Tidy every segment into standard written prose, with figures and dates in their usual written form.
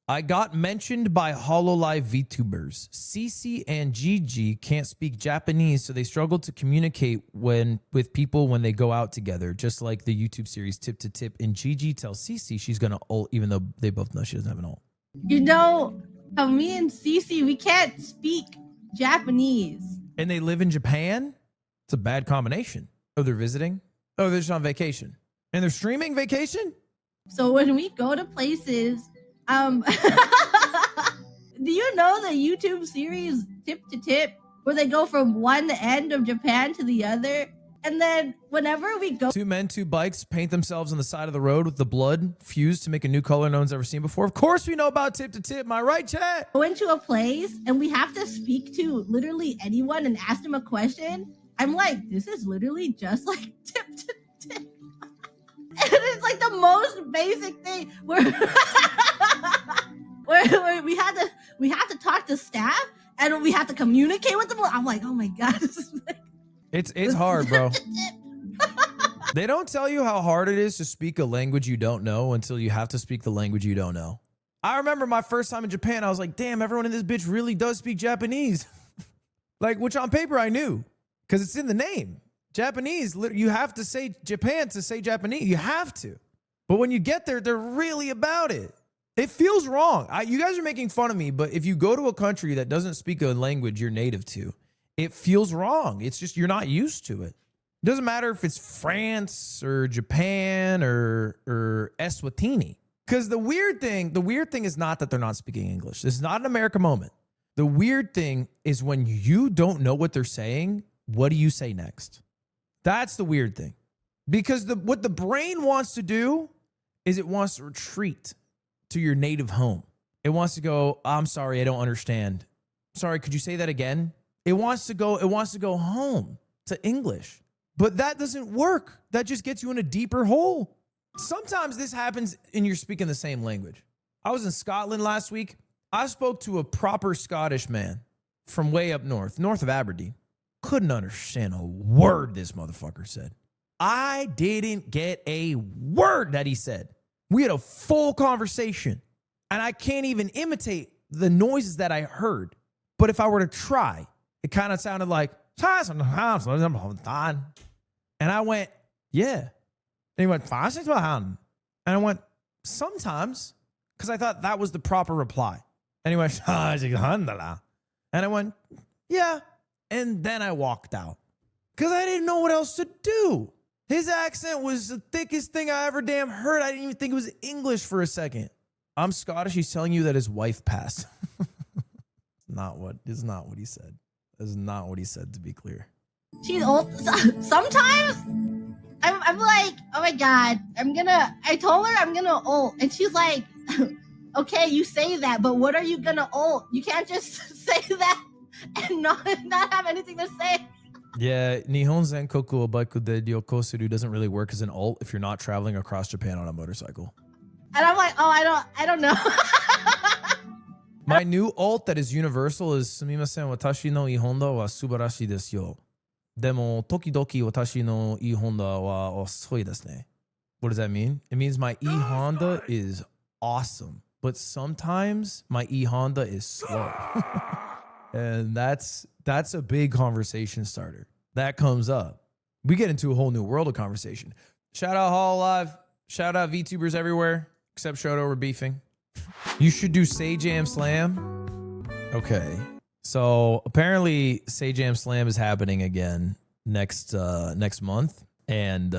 I got mentioned by Hololive VTubers. Cece and Gigi can't speak Japanese, so they struggle to communicate with people when they go out together, just like the YouTube series Tip to Tip. And Gigi tells Cece she's going to ult, even though they both know she doesn't have an ult. You know, how me and Cece, we can't speak Japanese. And they live in Japan? It's a bad combination. Oh, they're visiting? Oh, they're just on vacation. And they're streaming vacation? So when we go to places... do you know the YouTube series Tip to Tip, where they go from one end of Japan to the other? And then whenever we go... Two men, two bikes, paint themselves on the side of the road with the blood fused to make a new color no one's ever seen before. Of course we know about Tip to Tip. Am I right, chat? Go into a place and we have to speak to literally anyone and ask them a question. I'm like, this is literally just like Tip to Tip. And it's like the most basic thing where we had to talk to staff and we have to communicate with them. I'm like, oh my god, this is like, it's hard, bro. They don't tell you how hard it is to speak a language you don't know until you have to speak the language you don't know. I remember my first time in Japan, I was like, damn, everyone in this bitch really does speak Japanese. Like, which on paper I knew because it's in the name. Japanese, you have to say Japan to say Japanese. You have to. But when you get there, they're really about it. It feels wrong. You guys are making fun of me, but if you go to a country that doesn't speak a language you're native to, it feels wrong. It's just you're not used to it. It doesn't matter if it's France or Japan or Eswatini. Because the weird thing is not that they're not speaking English. This is not an America moment. The weird thing is when you don't know what they're saying, what do you say next? That's the weird thing. Because what the brain wants to do is it wants to retreat to your native home. It wants to go, I'm sorry, I don't understand. Sorry, could you say that again? It wants to go home to English. But that doesn't work. That just gets you in a deeper hole. Sometimes this happens and you're speaking the same language. I was in Scotland last week. I spoke to a proper Scottish man from way up north of Aberdeen. Couldn't understand a word this motherfucker said. I didn't get a word that he said. We had a full conversation, and I can't even imitate the noises that I heard. But if I were to try, it kind of sounded like, and I went, yeah. And he went, and I went, sometimes, because I thought that was the proper reply. And he went, and I went, yeah. And then I walked out because I didn't know what else to do. His accent was the thickest thing I ever damn heard. I didn't even think it was English for a second. I'm Scottish. He's telling you that his wife passed. It's not what he said. That's not what he said, to be clear. She's old. Sometimes I'm like, oh my god, I told her I'm gonna ult. And she's like, okay, you say that, but what are you gonna ult? You can't just say that and not have anything to say. Yeah, Nihon Zenkoku o Baiku de Ryokosuru doesn't really work as an ult if you're not traveling across Japan on a motorcycle. And I'm like, oh, I don't know. My new ult that is universal is Sumimasen watashi no ii Honda wa subarashi desu yo. Demo tokidoki watashi no ii Honda wa osoi desu ne. What does that mean? It means my ii Honda is awesome, but sometimes my ii Honda is slow. And that's a big conversation starter. That comes up. We get into a whole new world of conversation. Shout out Hololive. Shout out VTubers everywhere, except Shoto, we're beefing. You should do Sajam Slam. Okay. So apparently Sajam Slam is happening again next month. And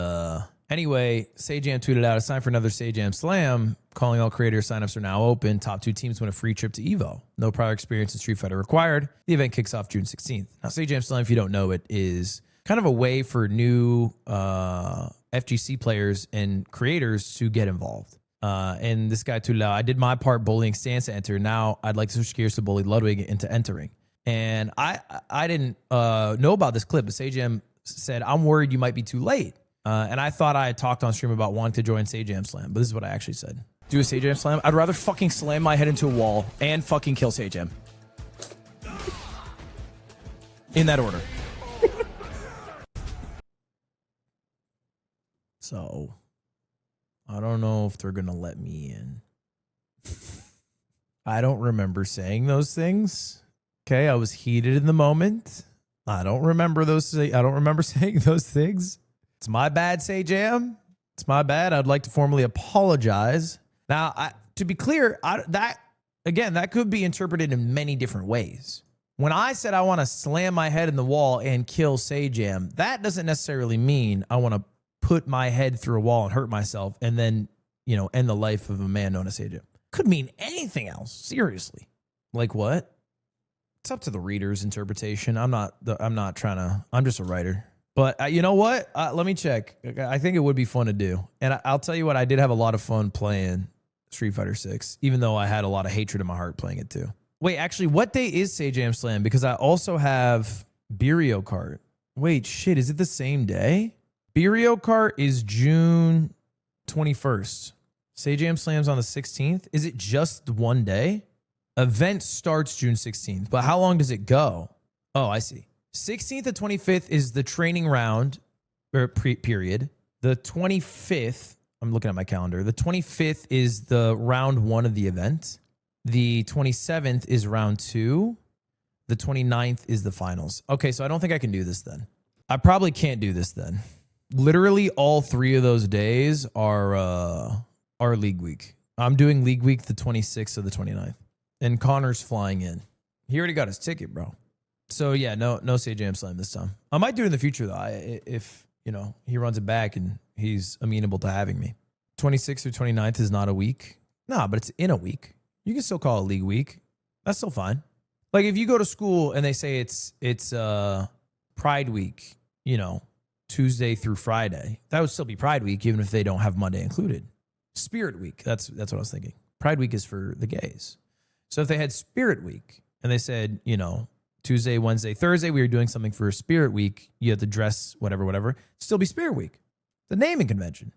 anyway, Sajam tweeted out, it's time for another Sajam Slam. Calling all creator signups are now open. Top 2 teams win a free trip to Evo. No prior experience in Street Fighter required. The event kicks off June 16th. Now, Sajam Slam, if you don't know it, is kind of a way for new FGC players and creators to get involved. And this guy tweeted out, I did my part bullying Stance to enter. Now I'd like to switch gears to bully Ludwig into entering. And I didn't know about this clip, but Sajam said, I'm worried you might be too late. And I thought I had talked on stream about wanting to join Sajam Slam, but this is what I actually said. Do a Sajam Slam? I'd rather fucking slam my head into a wall and fucking kill Sajam. In that order. So, I don't know if they're going to let me in. I don't remember saying those things. Okay, I was heated in the moment. I don't remember saying those things. It's my bad, Sajam. It's my bad. I'd like to formally apologize. Now, to be clear, that could be interpreted in many different ways. When I said I want to slam my head in the wall and kill Sajam, that doesn't necessarily mean I want to put my head through a wall and hurt myself and then, end the life of a man known as Sajam. Could mean anything else. Seriously. Like what? It's up to the reader's interpretation. I'm just a writer. But you know what? Let me check. I think it would be fun to do. And I'll tell you what, I did have a lot of fun playing Street Fighter 6, even though I had a lot of hatred in my heart playing it too. Wait, actually, what day is Sajam Slam? Because I also have Beerio Kart. Wait, shit, is it the same day? Beerio Kart is June 21st. Sajam Slam's on the 16th. Is it just one day? Event starts June 16th, but how long does it go? Oh, I see. 16th to 25th is the training round or period. The 25th, I'm looking at my calendar. The 25th is the round 1 of the event. The 27th is round 2. The 29th is the finals. Okay, so I don't think I can do this then. I probably can't do this then. Literally all 3 of those days are League Week. I'm doing League Week the 26th or the 29th. And Connor's flying in. He already got his ticket, bro. So yeah, no Sajam Slam this time. I might do it in the future though. If he runs it back and he's amenable to having me. 26th or 29th is not a week. Nah, but it's in a week. You can still call it League Week. That's still fine. Like if you go to school and they say it's Pride Week, Tuesday through Friday, that would still be Pride Week even if they don't have Monday included. Spirit Week, that's what I was thinking. Pride Week is for the gays. So if they had Spirit Week and they said, Tuesday, Wednesday, Thursday, we were doing something for Spirit Week, you have to dress whatever, it'd still be Spirit Week. The naming convention.